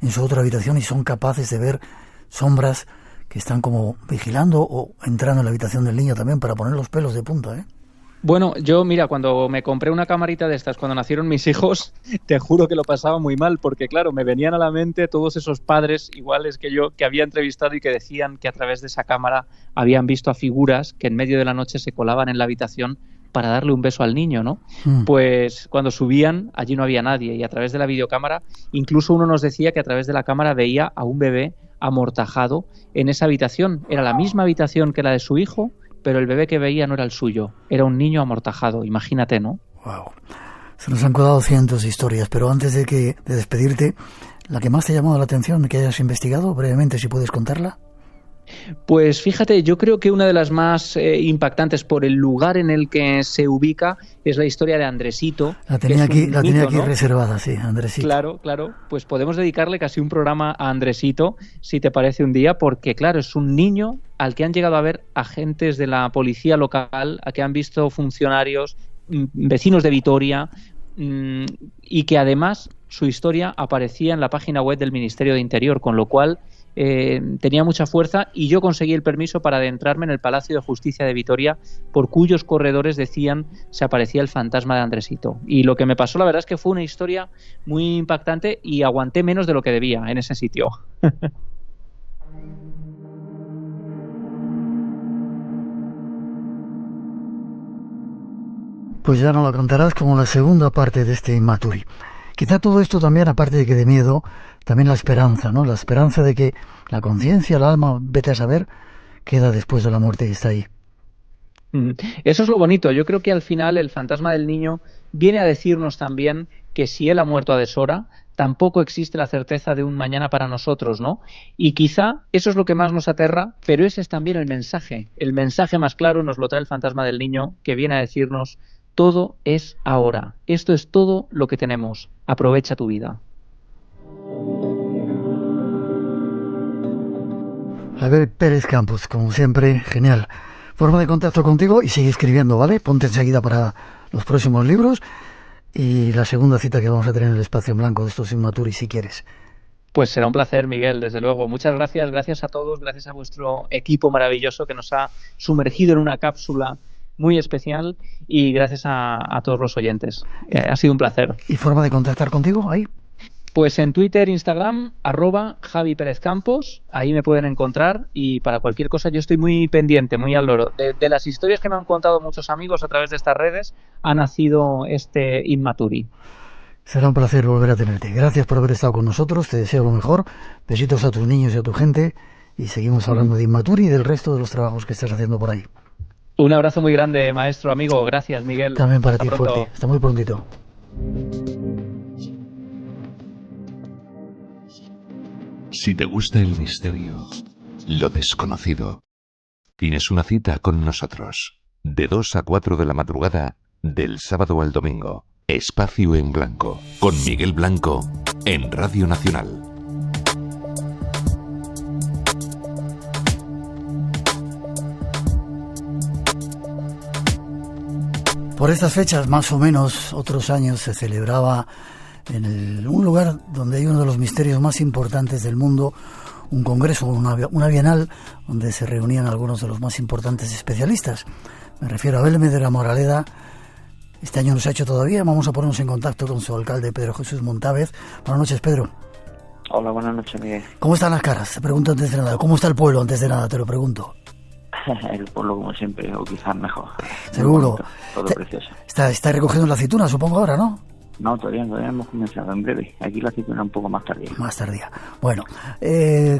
Speaker 3: en su otra habitación y son capaces de ver sombras que están como vigilando o entrando en la habitación del niño también para poner los pelos de punta, ¿eh?
Speaker 5: Bueno, yo, mira, cuando me compré una camarita de estas, cuando nacieron mis hijos, te juro que lo pasaba muy mal, porque claro, me venían a la mente todos esos padres iguales que yo, que había entrevistado y que decían que a través de esa cámara habían visto a figuras que en medio de la noche se colaban en la habitación para darle un beso al niño, ¿no? Pues cuando subían, allí no había nadie, y a través de la videocámara, incluso uno nos decía que a través de la cámara veía a un bebé amortajado en esa habitación. Era la misma habitación que la de su hijo, pero el bebé que veía no era el suyo, era un niño amortajado, imagínate, ¿no?
Speaker 3: Wow. Se nos han colado cientos de historias, pero antes de despedirte, ¿la que más te ha llamado la atención que hayas investigado, brevemente, si puedes contarla?
Speaker 5: Pues fíjate, yo creo que una de las más impactantes por el lugar en el que se ubica es la historia de Andresito.
Speaker 3: La tenía aquí ¿no? Reservada, sí, Andresito.
Speaker 5: Claro, pues podemos dedicarle casi un programa a Andresito, si te parece un día, porque claro, es un niño al que han llegado a ver agentes de la policía local, a que han visto funcionarios, vecinos de Vitoria, y que además su historia aparecía en la página web del Ministerio de Interior, con lo cual tenía mucha fuerza, y yo conseguí el permiso para adentrarme en el Palacio de Justicia de Vitoria, por cuyos corredores decían se aparecía el fantasma de Andresito. Y lo que me pasó, la verdad, es que fue una historia muy impactante y aguanté menos de lo que debía en ese sitio.
Speaker 3: Pues ya nos lo contarás como la segunda parte de este Inmaturi. Quizá todo esto también, aparte de que de miedo, también la esperanza, ¿no? La esperanza de que la conciencia, el alma, vete a saber, queda después de la muerte y está ahí.
Speaker 5: Eso es lo bonito. Yo creo que al final el fantasma del niño viene a decirnos también que si él ha muerto a deshora, tampoco existe la certeza de un mañana para nosotros, ¿no? Y quizá eso es lo que más nos aterra, pero ese es también el mensaje. El mensaje más claro nos lo trae el fantasma del niño, que viene a decirnos: todo es ahora. Esto es todo lo que tenemos. Aprovecha tu vida.
Speaker 3: Abel Pérez Campos, como siempre, genial. Forma de contacto contigo y sigue escribiendo, ¿vale? Ponte enseguida para los próximos libros y la segunda cita que vamos a tener en el Espacio en Blanco de estos Inmaturi, si quieres.
Speaker 5: Pues será un placer, Miguel, desde luego. Muchas gracias a todos, gracias a vuestro equipo maravilloso que nos ha sumergido en una cápsula muy especial y gracias a todos los oyentes. Ha sido un placer.
Speaker 3: ¿Y forma de contactar contigo ahí?
Speaker 5: Pues en Twitter, Instagram, @Javi Pérez Campos, ahí me pueden encontrar y para cualquier cosa yo estoy muy pendiente, muy al loro. De las historias que me han contado muchos amigos a través de estas redes, ha nacido este Inmaturi.
Speaker 3: Será un placer volver a tenerte. Gracias por haber estado con nosotros, te deseo lo mejor. Besitos a tus niños y a tu gente y seguimos hablando de Inmaturi y del resto de los trabajos que estás haciendo por ahí.
Speaker 5: Un abrazo muy grande, maestro, amigo. Gracias, Miguel.
Speaker 3: También para ti, fuerte. Hasta muy prontito.
Speaker 4: Si te gusta el misterio, lo desconocido, tienes una cita con nosotros. De 2 a 4 de la madrugada, del sábado al domingo. Espacio en Blanco, con Miguel Blanco, en Radio Nacional.
Speaker 3: Por estas fechas, más o menos, otros años se celebraba en un lugar donde hay uno de los misterios más importantes del mundo, un congreso, una bienal, donde se reunían algunos de los más importantes especialistas. Me refiero a Belmez de la Moraleda. Este año no se ha hecho todavía, vamos a ponernos en contacto con su alcalde, Pedro Jesús Montávez. Buenas noches, Pedro.
Speaker 16: Hola, buenas noches, Miguel.
Speaker 3: ¿Cómo están las caras? Te pregunto antes de nada. ¿Cómo está el pueblo antes de nada? Te lo pregunto.
Speaker 16: El pueblo como siempre, o quizás mejor.
Speaker 3: Seguro.
Speaker 16: Bonito, todo precioso.
Speaker 3: Está recogiendo la aceituna, supongo ahora, ¿no?
Speaker 16: No, todavía hemos comenzado en breve. Aquí la aceituna un poco más tardía.
Speaker 3: Más tardía. Bueno,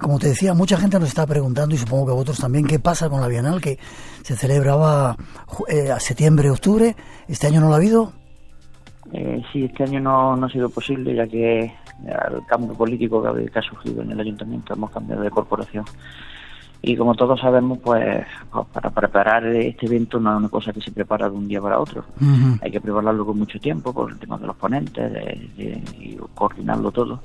Speaker 3: como te decía, mucha gente nos está preguntando, y supongo que vosotros también, ¿qué pasa con la Bienal que se celebraba a septiembre, octubre? ¿Este año no lo ha habido?
Speaker 16: Sí, este año no ha sido posible, ya que el cambio político que ha surgido en el ayuntamiento, hemos cambiado de corporación. Y como todos sabemos, pues para preparar este evento no es una cosa que se prepara de un día para otro. Uh-huh. Hay que prepararlo con mucho tiempo, por el tema de los ponentes, y coordinarlo todo.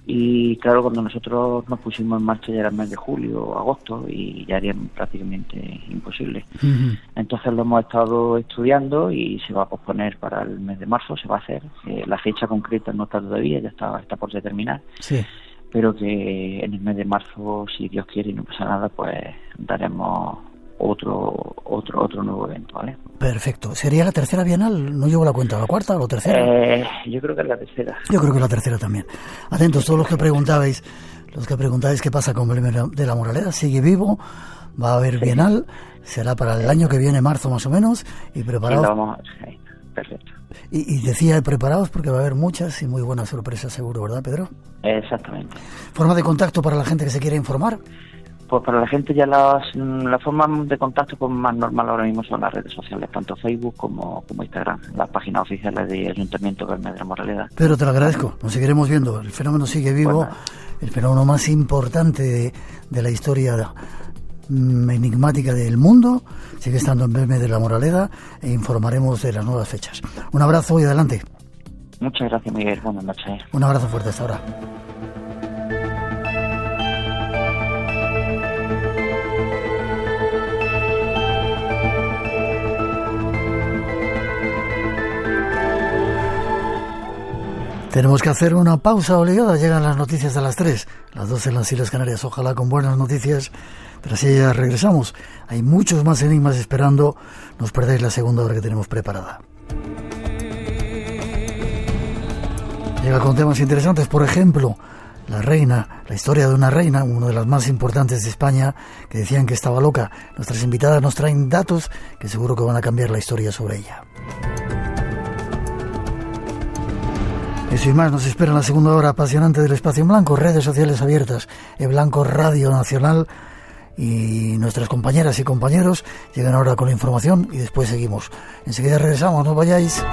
Speaker 16: Y claro, cuando nosotros nos pusimos en marcha ya era el mes de julio o agosto y ya era prácticamente imposible. Uh-huh. Entonces lo hemos estado estudiando y se va a posponer para el mes de marzo, se va a hacer. La fecha concreta no está todavía, ya está por determinar.
Speaker 3: Sí.
Speaker 16: Pero que en el mes de marzo, si Dios quiere y no pasa nada, pues daremos otro nuevo evento, ¿vale?
Speaker 3: Perfecto. ¿Sería la tercera bienal? No llevo la cuenta, ¿la cuarta o la tercera?
Speaker 16: Yo creo que es la tercera.
Speaker 3: Yo creo que es la tercera también. Atentos, todos los que preguntabais qué pasa con Belmez de la Moraleda, sigue vivo, va a haber bienal, será para el año que viene, marzo más o menos, y preparados.
Speaker 16: Sí, perfecto.
Speaker 3: Y decía preparados porque va a haber muchas y muy buenas sorpresas seguro, ¿verdad, Pedro?
Speaker 16: Exactamente.
Speaker 3: ¿Forma de contacto para la gente que se quiere informar?
Speaker 16: Pues para la gente ya la forma de contacto pues más normal ahora mismo son las redes sociales, tanto Facebook como Instagram, las páginas oficiales de Ayuntamiento Belmez de la Moraleda.
Speaker 3: Pedro, te lo agradezco, nos seguiremos viendo, el fenómeno sigue vivo, bueno, el fenómeno más importante de la historia enigmática del mundo sigue estando en Belmez de la Moraleda e informaremos de las nuevas fechas. Un abrazo y adelante.
Speaker 16: Muchas gracias, Miguel. Buenas noches.
Speaker 3: Un abrazo fuerte hasta ahora. Tenemos que hacer una pausa obligada. Llegan las noticias a las 3, las 12 en las Islas Canarias. Ojalá con buenas noticias. Tras ellas regresamos. Hay muchos más enigmas esperando. No os perdáis la segunda hora que tenemos preparada. Llega con temas interesantes, por ejemplo, la historia de una reina, una de las más importantes de España, que decían que estaba loca. Nuestras invitadas nos traen datos que seguro que van a cambiar la historia sobre ella. Eso y más nos espera en la segunda hora apasionante del Espacio en Blanco, redes sociales abiertas, eBlanco Radio Nacional, y nuestras compañeras y compañeros llegan ahora con la información y después seguimos. Enseguida regresamos, no vayáis.